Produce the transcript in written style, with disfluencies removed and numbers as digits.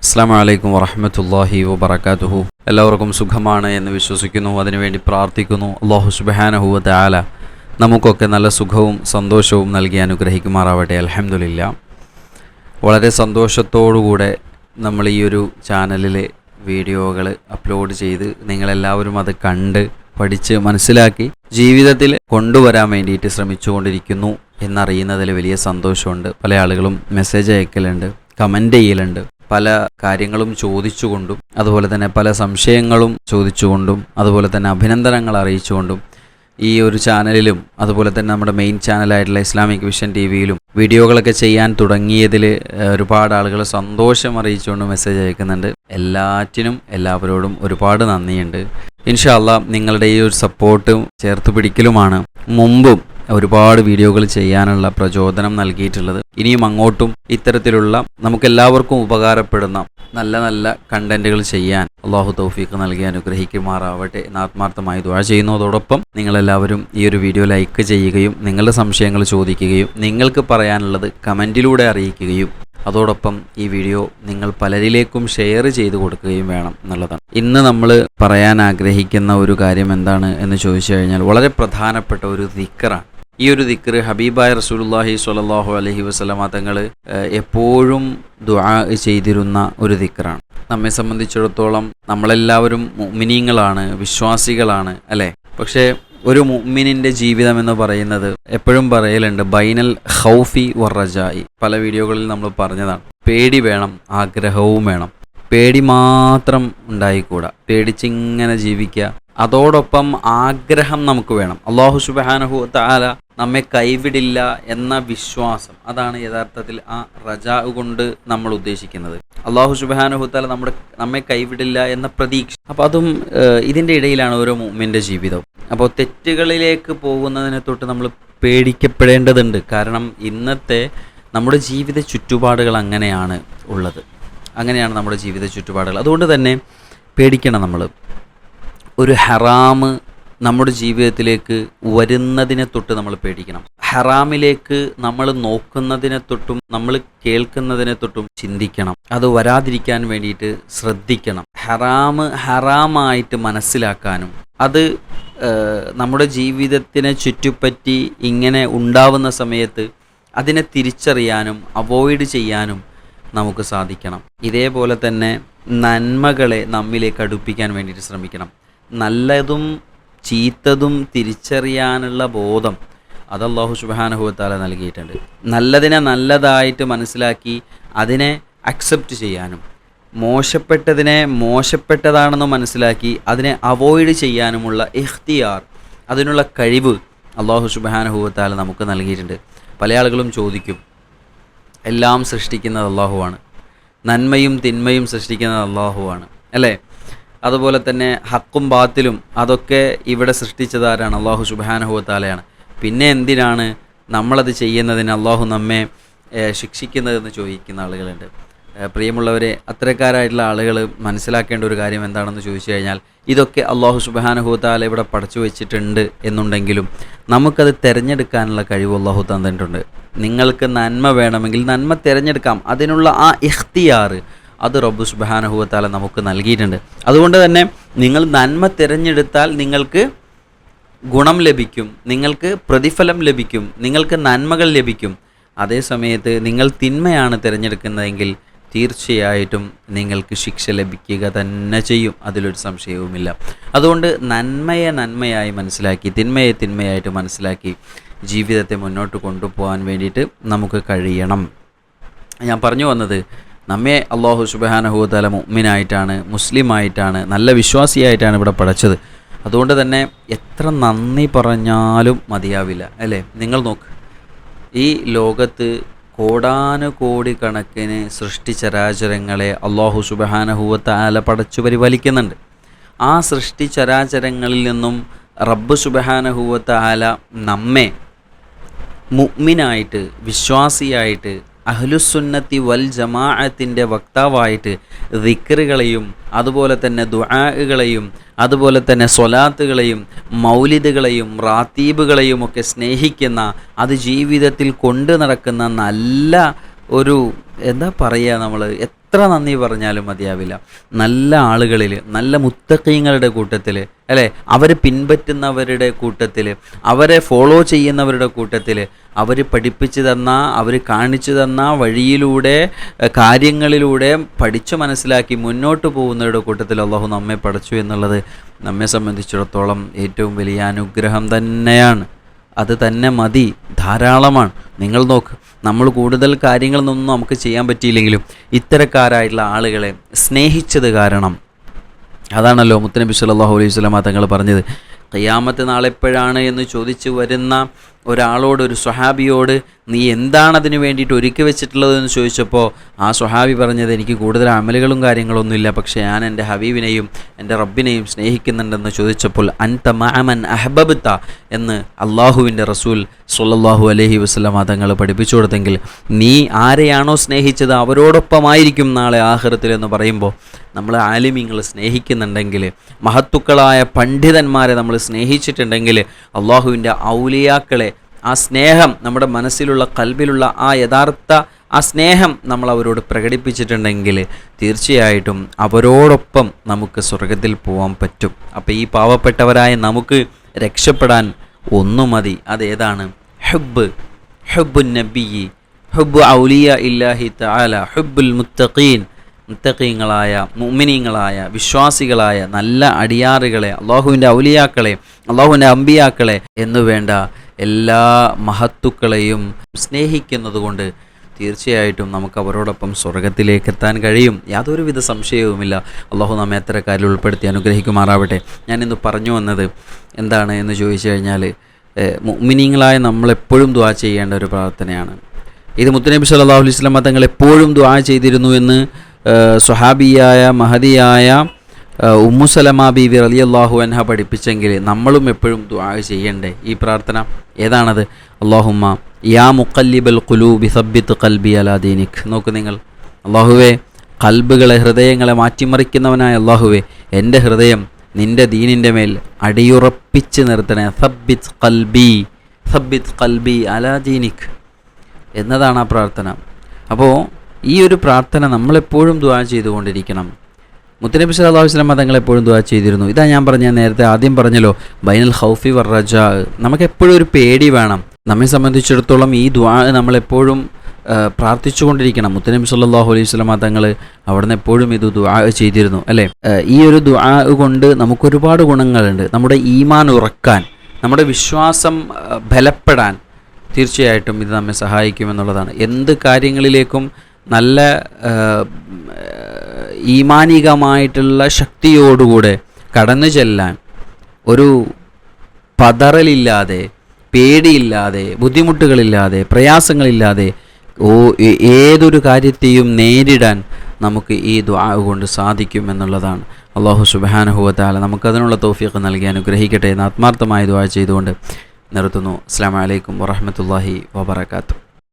അസ്സലാമു അലൈക്കും വറഹ്മത്തുള്ളാഹി വബറകാതുഹു. എല്ലാവർക്കും സുഖമാണ് എന്ന് വിശ്വസിക്കുന്നു. അതിനുവേണ്ടി പ്രാർത്ഥിക്കുന്നു. അല്ലാഹു സുബ്ഹാനഹു വ തആല നമുക്കൊക്കെ നല്ല സുഖവും സന്തോഷവും നൽകി അനുഗ്രഹിക്കുമാറാവട്ടെ. അൽഹംദുലില്ലാഹ്. വളരെ സന്തോഷത്തോടുകൂടെ നമ്മൾ ഈ ഒരു ചാനലിലെ വീഡിയോകൾ അപ്ലോഡ് ചെയ്ത് നിങ്ങളെല്ലാവരും അത് കണ്ട് പഠിച്ച് മനസ്സിലാക്കി ജീവിതത്തിൽ കൊണ്ടുവരാൻ വേണ്ടിയിട്ട് ശ്രമിച്ചുകൊണ്ടിരിക്കുന്നു എന്നറിയുന്നതിൽ വലിയ സന്തോഷമുണ്ട്. പല ആളുകളും മെസ്സേജ് അയക്കലുണ്ട്, കമൻ്റ് ചെയ്യലുണ്ട്, പല കാര്യങ്ങളും ചോദിച്ചുകൊണ്ടും അതുപോലെ തന്നെ പല സംശയങ്ങളും ചോദിച്ചുകൊണ്ടും അതുപോലെ തന്നെ അഭിനന്ദനങ്ങൾ അറിയിച്ചുകൊണ്ടും ഈ ഒരു ചാനലിലും അതുപോലെ തന്നെ നമ്മുടെ മെയിൻ ചാനലായിട്ടുള്ള ഇസ്ലാമിക് വിഷൻ TV-യിലും വീഡിയോകളൊക്കെ ചെയ്യാൻ തുടങ്ങിയതിൽ ഒരുപാട് ആളുകൾ സന്തോഷം അറിയിച്ചുകൊണ്ട് മെസ്സേജ് അയക്കുന്നുണ്ട്. എല്ലാവരോടും ഒരുപാട് നന്ദിയുണ്ട്. ഇൻഷാ അല്ലാഹ് നിങ്ങളുടെ ഈ ഒരു സപ്പോർട്ടും ചേർത്ത് പിടിക്കലുമാണ് മുമ്പും ഒരുപാട് വീഡിയോകൾ ചെയ്യാനുള്ള പ്രചോദനം നൽകിയിട്ടുള്ളത്. ഇനിയും അങ്ങോട്ടും ഇത്തരത്തിലുള്ള നമുക്കെല്ലാവർക്കും ഉപകാരപ്പെടുന്ന നല്ല നല്ല കണ്ടന്റുകൾ ചെയ്യാൻ അള്ളാഹു തൗഫീഖ് നൽകി അനുഗ്രഹിക്കുമാറാവട്ടെ എന്ന് ആത്മാർത്ഥമായി ദുആ ചെയ്യുന്നു. അതോടൊപ്പം നിങ്ങളെല്ലാവരും ഈ ഒരു വീഡിയോ ലൈക്ക് ചെയ്യുകയും നിങ്ങളുടെ സംശയങ്ങൾ ചോദിക്കുകയും നിങ്ങൾക്ക് പറയാനുള്ളത് കമൻറ്റിലൂടെ അറിയിക്കുകയും അതോടൊപ്പം ഈ വീഡിയോ നിങ്ങൾ പലരിലേക്കും ഷെയർ ചെയ്ത് കൊടുക്കുകയും വേണം എന്നുള്ളതാണ്. ഇന്ന് നമ്മൾ പറയാൻ ആഗ്രഹിക്കുന്ന ഒരു കാര്യം എന്താണ് എന്ന് ചോദിച്ചു കഴിഞ്ഞാൽ വളരെ പ്രധാനപ്പെട്ട ഒരു ദിക്റാണ്. ഈ ഒരു ദിക്ർ ഹബീബായ റസൂലുള്ളാഹി സ്വല്ലല്ലാഹു അലൈഹി വസല്ലമ തങ്ങൾ എപ്പോഴും ദുആ ചെയ്തിരുന്ന ഒരു ദിക്റാണ്. നമ്മെ സംബന്ധിച്ചിടത്തോളം നമ്മളെല്ലാവരും മുഅ്മിനീങ്ങളാണ്, വിശ്വാസികളാണ് അല്ലേ? പക്ഷേ ഒരു മുഅ്മിനിൻ്റെ ജീവിതം എന്ന് പറയുന്നത് എപ്പോഴും പറയലുണ്ട് ബൈനൽ ഖൗഫി വറജായി. പല വീഡിയോകളിൽ നമ്മൾ പറഞ്ഞതാണ്. പേടി വേണം, ആഗ്രഹവും വേണം. പേടി മാത്രം ഉണ്ടായിക്കൂടാ, പേടിച്ചിങ്ങനെ ജീവിക്കുക. അതോടൊപ്പം ആഗ്രഹം നമുക്ക് വേണം. അല്ലാഹു സുബ്ഹാനഹു വ തആല നമ്മെ കൈവിടില്ല എന്ന വിശ്വാസം, അതാണ് യഥാർത്ഥത്തിൽ ആ റജാ കൊണ്ട് നമ്മൾ ഉദ്ദേശിക്കുന്നത്. അല്ലാഹു സുബ്ഹാനഹു വ തആല നമ്മെ കൈവിടില്ല എന്ന പ്രതീക്ഷ. അപ്പോൾ അതും ഇതിൻ്റെ ഇടയിലാണ് ഓരോ മുഅ്മിൻ്റെ ജീവിതവും. അപ്പോൾ തെറ്റുകളിലേക്ക് പോകുന്നതിനെ തൊട്ട് നമ്മൾ പേടിക്കപ്പെടേണ്ടതുണ്ട്. കാരണം ഇന്നത്തെ നമ്മുടെ ജീവിത ചുറ്റുപാടുകൾ അങ്ങനെയാണ് ഉള്ളത്, അങ്ങനെയാണ് നമ്മുടെ ജീവിത ചുറ്റുപാടുകൾ. അതുകൊണ്ട് തന്നെ പേടിക്കണം. നമ്മൾ ഒരു ഹറാമ് നമ്മുടെ ജീവിതത്തിലേക്ക് വരുന്നതിനെ തൊട്ട് നമ്മൾ പേടിക്കണം. ഹറാമിലേക്ക് നമ്മൾ നോക്കുന്നതിനെ തൊട്ടും നമ്മൾ കേൾക്കുന്നതിനെ തൊട്ടും ചിന്തിക്കണം. അത് വരാതിരിക്കാൻ വേണ്ടിയിട്ട് ശ്രദ്ധിക്കണം. ഹറാമായിട്ട് മനസ്സിലാക്കാനും അത് നമ്മുടെ ജീവിതത്തിനെ ചുറ്റിപ്പറ്റി ഇങ്ങനെ ഉണ്ടാവുന്ന സമയത്ത് അതിനെ തിരിച്ചറിയാനും അവോയ്ഡ് ചെയ്യാനും നമുക്ക് സാധിക്കണം. ഇതേപോലെ തന്നെ നന്മകളെ നമ്മിലേക്ക് അടുപ്പിക്കാൻ വേണ്ടിയിട്ട് ശ്രമിക്കണം. നല്ലതും ചീത്തതും തിരിച്ചറിയാനുള്ള ബോധം അത് അല്ലാഹു സുബ്ഹാനഹു വ തആല നൽകിയിട്ടുണ്ട്. നല്ലതിനെ നല്ലതായിട്ട് മനസ്സിലാക്കി അതിനെ അക്സെപ്റ്റ് ചെയ്യാനും മോശപ്പെട്ടതിനെ മോശപ്പെട്ടതാണെന്ന് മനസ്സിലാക്കി അതിനെ അവോയ്ഡ് ചെയ്യാനുമുള്ള ഇഖ്തിയാർ, അതിനുള്ള കഴിവ് അല്ലാഹു സുബ്ഹാനഹു വ തആല നമുക്ക് നൽകിയിട്ടുണ്ട്. പല ആളുകളും ചോദിക്കും, എല്ലാം സൃഷ്ടിക്കുന്നത് അല്ലാഹുവാണ്, നന്മയും തിന്മയും സൃഷ്ടിക്കുന്നത് അല്ലാഹുവാണ് അല്ലേ? അതുപോലെ തന്നെ ഹക്കും ബാത്തിലും അതൊക്കെ ഇവിടെ സൃഷ്ടിച്ചതാരാണ്? അല്ലാഹു സുബ്ഹാനഹു വ തആലയാണ്. പിന്നെ എന്തിനാണ് നമ്മളത് ചെയ്യുന്നതിന് അല്ലാഹു നമ്മെ ശിക്ഷിക്കുന്നതെന്ന് ചോദിക്കുന്ന ആളുകളുണ്ട്. പ്രിയമുള്ളവരെ, അത്തരക്കാരായിട്ടുള്ള ആളുകൾ മനസ്സിലാക്കേണ്ട ഒരു കാര്യം എന്താണെന്ന് ചോദിച്ചു കഴിഞ്ഞാൽ ഇതൊക്കെ അല്ലാഹു സുബ്ഹാനഹു വ തആല ഇവിടെ പടച്ചു വെച്ചിട്ടുണ്ട് എന്നുണ്ടെങ്കിലും നമുക്കത് തിരഞ്ഞെടുക്കാനുള്ള കഴിവ് അല്ലാഹു തന്നിട്ടുണ്ട്. നിങ്ങൾക്ക് നന്മ വേണമെങ്കിൽ നന്മ തിരഞ്ഞെടുക്കാം. അതിനുള്ള ആ ഇഖ്തിയാർ അത് റബ്ബ് സുബ്ഹാനഹു വ തആല നമുക്ക് നൽകിയിട്ടുണ്ട്. അതുകൊണ്ട് തന്നെ നിങ്ങൾ നന്മ തിരഞ്ഞെടുത്താൽ നിങ്ങൾക്ക് ഗുണം ലഭിക്കും, നിങ്ങൾക്ക് പ്രതിഫലം ലഭിക്കും, നിങ്ങൾക്ക് നന്മകൾ ലഭിക്കും. അതേ സമയത്ത് നിങ്ങൾ തിന്മയാണ് തിരഞ്ഞെടുക്കുന്നതെങ്കിൽ തീർച്ചയായിട്ടും നിങ്ങൾക്ക് ശിക്ഷ ലഭിക്കുക തന്നെ ചെയ്യും, അതിലൊരു സംശയവുമില്ല. അതുകൊണ്ട് നന്മയെ നന്മയായി മനസ്സിലാക്കി തിന്മയെ തിന്മയായിട്ട് മനസ്സിലാക്കി ജീവിതത്തെ മുന്നോട്ട് കൊണ്ടുപോകാൻ വേണ്ടിയിട്ട് നമുക്ക് കഴിയണം. ഞാൻ പറഞ്ഞു വന്നത്, നമ്മെ അല്ലാഹു സുബ്ഹാനഹു വ തആല മുഅ്മിനായിട്ടാണ്, മുസ്ലിമായിട്ടാണ്, നല്ല വിശ്വാസിയായിട്ടാണ് ഇവിടെ പടച്ചത്. അതുകൊണ്ട് തന്നെ എത്ര നന്ദി പറഞ്ഞാലും മതിയാവില്ല അല്ലേ? നിങ്ങൾ നോക്ക്, ഈ ലോകത്ത് കോടാനുകോടി കണക്കിന് സൃഷ്ടിചരാചരങ്ങളെ അല്ലാഹു സുബ്ഹാനഹു വ തആല പടച്ചു പരിപാലിക്കുന്നുണ്ട്. ആ സൃഷ്ടിചരാചരങ്ങളിൽ നിന്നും റബ്ബ് സുബ്ഹാനഹു വ തആല നമ്മെ മുഅ്മിനായിട്ട്, വിശ്വാസിയായിട്ട്, അഹ്ലുസുന്നത്തി വൽ ജമാഅത്തിൻ്റെ വക്താവായിട്ട് ദിക്റുകളെയും അതുപോലെ തന്നെ ദുആകളെയും അതുപോലെ തന്നെ സ്വലാത്തുകളെയും മൗലിദുകളെയും റാത്തീബുകളെയും ഒക്കെ സ്നേഹിക്കുന്ന, അത് ജീവിതത്തിൽ കൊണ്ടു നടക്കുന്ന നല്ല ഒരു എന്താ പറയുക, നമ്മൾ എത്ര നന്ദി പറഞ്ഞാലും മതിയാവില്ല. നല്ല ആളുകളിൽ, നല്ല മുത്തഖീങ്ങളുടെ കൂട്ടത്തിൽ, അല്ലേ, അവരെ പിൻപറ്റുന്നവരുടെ കൂട്ടത്തിൽ, അവരെ ഫോളോ ചെയ്യുന്നവരുടെ കൂട്ടത്തിൽ, അവർ പഠിപ്പിച്ചു തന്ന, അവർ കാണിച്ചു തന്ന വഴിയിലൂടെ, കാര്യങ്ങളിലൂടെ പഠിച്ചു മനസ്സിലാക്കി മുന്നോട്ട് പോകുന്നവരുടെ കൂട്ടത്തിൽ അള്ളാഹു നമ്മെ പഠിച്ചു എന്നുള്ളത് നമ്മെ സംബന്ധിച്ചിടത്തോളം ഏറ്റവും വലിയ അനുഗ്രഹം തന്നെയാണ്. അത് തന്നെ മതി, ധാരാളമാണ്. നിങ്ങൾ നോക്ക്, നമ്മൾ കൂടുതൽ കാര്യങ്ങളൊന്നും നമുക്ക് ചെയ്യാൻ പറ്റിയില്ലെങ്കിലും ഇത്തരക്കാരായിട്ടുള്ള ആളുകളെ സ്നേഹിച്ചത് കാരണം, അതാണല്ലോ മുത്തനബി സല്ലല്ലാഹു അലൈഹി വസല്ലം തങ്ങൾ പറഞ്ഞത്. ഖിയാമത്ത് നാളെപ്പോഴാണ് എന്ന് ചോദിച്ചു വരുന്ന ഒരാളോട്, ഒരു സ്വഹാബിയോട്, നീ എന്താണ് അതിന് വേണ്ടിയിട്ട് ഒരുക്കി വെച്ചിട്ടുള്ളതെന്ന് ചോദിച്ചപ്പോൾ ആ സ്വഹാബി പറഞ്ഞത്, എനിക്ക് കൂടുതൽ അമലുകളും കാര്യങ്ങളൊന്നുമില്ല, പക്ഷേ ഞാൻ എൻ്റെ ഹബീബിനെയും എൻ്റെ റബ്ബിനെയും സ്നേഹിക്കുന്നുണ്ടെന്ന് ചോദിച്ചപ്പോൾ അൻത മഅമൻ അഹ്ബബ്ത എന്ന് അള്ളാഹുവിൻ്റെ റസൂൽ സ്വല്ലല്ലാഹു അലൈഹി വസല്ലം തങ്ങൾ പഠിപ്പിച്ചു കൊടുത്തെങ്കിൽ, നീ ആരെയാണോ സ്നേഹിച്ചത് അവരോടൊപ്പമായിരിക്കും നാളെ ആഖിറത്തിൽ എന്ന് പറയുമ്പോൾ, നമ്മൾ ആലിമീങ്ങൾ സ്നേഹിക്കുന്നുണ്ടെങ്കിൽ, മഹത്തുക്കളായ പണ്ഡിതന്മാരെ നമ്മൾ സ്നേഹിച്ചിട്ടുണ്ടെങ്കിൽ, അള്ളാഹുവിൻ്റെ ഔലിയാക്കളെ, ആ സ്നേഹം നമ്മുടെ മനസ്സിലുള്ള, കൽബിലുള്ള ആ യഥാർത്ഥ ആ സ്നേഹം നമ്മൾ അവരോട് പ്രകടിപ്പിച്ചിട്ടുണ്ടെങ്കിൽ തീർച്ചയായിട്ടും അവരോടൊപ്പം നമുക്ക് സ്വർഗത്തിൽ പോകാൻ പറ്റും. അപ്പോൾ ഈ പാവപ്പെട്ടവരായ നമുക്ക് രക്ഷപ്പെടാൻ ഒന്നു മതി. അതേതാണ്? ഹുബ്ബുൻ നബിയ്യി, ഹുബ്ബു ഔലിയ ഇല്ലാഹി തആല, ഹുബ്ബുൽ മുത്തഖീൻ, മുത്തഖീങ്ങളായ, മുഅ്മിനീങ്ങളായ, വിശ്വാസികളായ നല്ല അടിയാറുകളെ, അള്ളാഹുവിൻ്റെ ഔലിയാക്കളെ, അള്ളാഹുവിൻ്റെ അമ്പിയാക്കളെ എന്നു വേണ്ട എല്ലാ മഹത്തുക്കളെയും സ്നേഹിക്കുന്നത് കൊണ്ട് തീർച്ചയായിട്ടും നമുക്ക് അവരോടൊപ്പം സ്വർഗത്തിലേക്ക് എത്താൻ കഴിയും. യാതൊരുവിധ സംശയവുമില്ല. അള്ളാഹു നമ്മെ അത്തരക്കാരിൽ ഉൾപ്പെടുത്തി അനുഗ്രഹിക്കുമാറാവട്ടെ. ഞാനിന്ന് പറഞ്ഞു വന്നത് എന്താണ് എന്ന് ചോദിച്ചു കഴിഞ്ഞാൽ, മുഅ്മിനീങ്ങളായ നമ്മളെപ്പോഴും ദുആ ചെയ്യേണ്ട ഒരു പ്രാർത്ഥനയാണ് ഇത്. മുത്തുനബി സല്ലല്ലാഹു അലൈഹി വസല്ലം തങ്ങൾ എപ്പോഴും ദുആ ചെയ്തിരുന്നു എന്ന് സ്വഹാബിയായ മഹദിയായ ഉമ്മു സലമ ബീവി റളിയല്ലാഹു അൻഹ പഠിപ്പിച്ചെങ്കിൽ നമ്മളും എപ്പോഴും ദുആ ചെയ്യണ്ടേ ഈ പ്രാർത്ഥന? ഏതാണത്? അല്ലാഹുമ്മ യാ മുഖല്ലിബൽ ഖുലൂബി സബ്ബിത് ഖൽബി അലാ ദീനിക്. നോക്ക് നിങ്ങൾ, അല്ലാഹുവേ, ഖൽബുകളെ, ഹൃദയങ്ങളെ മാറ്റിമറിക്കുന്നവനായ അല്ലാഹുവേ, എൻ്റെ ഹൃദയം നിൻ്റെ ദീനിൻ്റെ മേൽ അടിയുറപ്പിച്ച് നിർത്തണേ. സബ്ബിത് ഖൽബി അലാ ദീനിക് എന്നതാണ് ആ പ്രാർത്ഥന. അപ്പോൾ ഈ ഒരു പ്രാർത്ഥന നമ്മളെപ്പോഴും ദുആ ചെയ്തുകൊണ്ടിരിക്കണം. മുത്തനബി സല്ലല്ലാഹു അലൈഹി വസല്ലം തങ്ങളെപ്പോഴും ദുആ ചെയ്തിരുന്നു. ഇതാ ഞാൻ നേരത്തെ ആദ്യം പറഞ്ഞല്ലോ, ബൈനൽ ഖൗഫി വർ റജാ. നമുക്കെപ്പോഴും ഒരു പേടി വേണം. നമ്മെ സംബന്ധിച്ചിടത്തോളം ഈ ദുആ നമ്മളെപ്പോഴും പ്രാർത്ഥിച്ചുകൊണ്ടിരിക്കണം. മുത്തനബി സല്ലല്ലാഹു അലൈഹി വസല്ലം തങ്ങൾ അവിടുന്ന് എപ്പോഴും ഇത് ദുആ ചെയ്തിരുന്നു, അല്ലേ? ഈ ഒരു ദുആ കൊണ്ട് നമുക്കൊരുപാട് ഗുണങ്ങളുണ്ട്. നമ്മുടെ ഈമാൻ ഉറക്കാൻ, നമ്മുടെ വിശ്വാസം ബലപ്പെടാൻ തീർച്ചയായിട്ടും ഇത് നമ്മെ സഹായിക്കുമെന്നുള്ളതാണ്. എന്ത് കാര്യങ്ങളിലേക്കും നല്ല ഈമാനികമായിട്ടുള്ള ശക്തിയോടുകൂടെ കടന്നു ചെല്ലാൻ, ഒരു പതറലില്ലാതെ, പേടിയില്ലാതെ, ബുദ്ധിമുട്ടുകളില്ലാതെ, പ്രയാസങ്ങളില്ലാതെ ഏതൊരു കാര്യത്തെയും നേരിടാൻ നമുക്ക് ഈ ദുആ കൊണ്ട് സാധിക്കുമെന്നുള്ളതാണ്. അല്ലാഹു സുബ്ഹാനഹു വ തആല നമുക്കതിനുള്ള തൗഫീഖ് നൽകി അനുഗ്രഹിക്കട്ടെ എന്ന് ആത്മാർത്ഥമായി ദുആ ചെയ്തുകൊണ്ട് നിർത്തുന്നു. അസ്സലാമു അലൈക്കും വറഹ്മത്തുള്ളാഹി വബറകാതുഹു.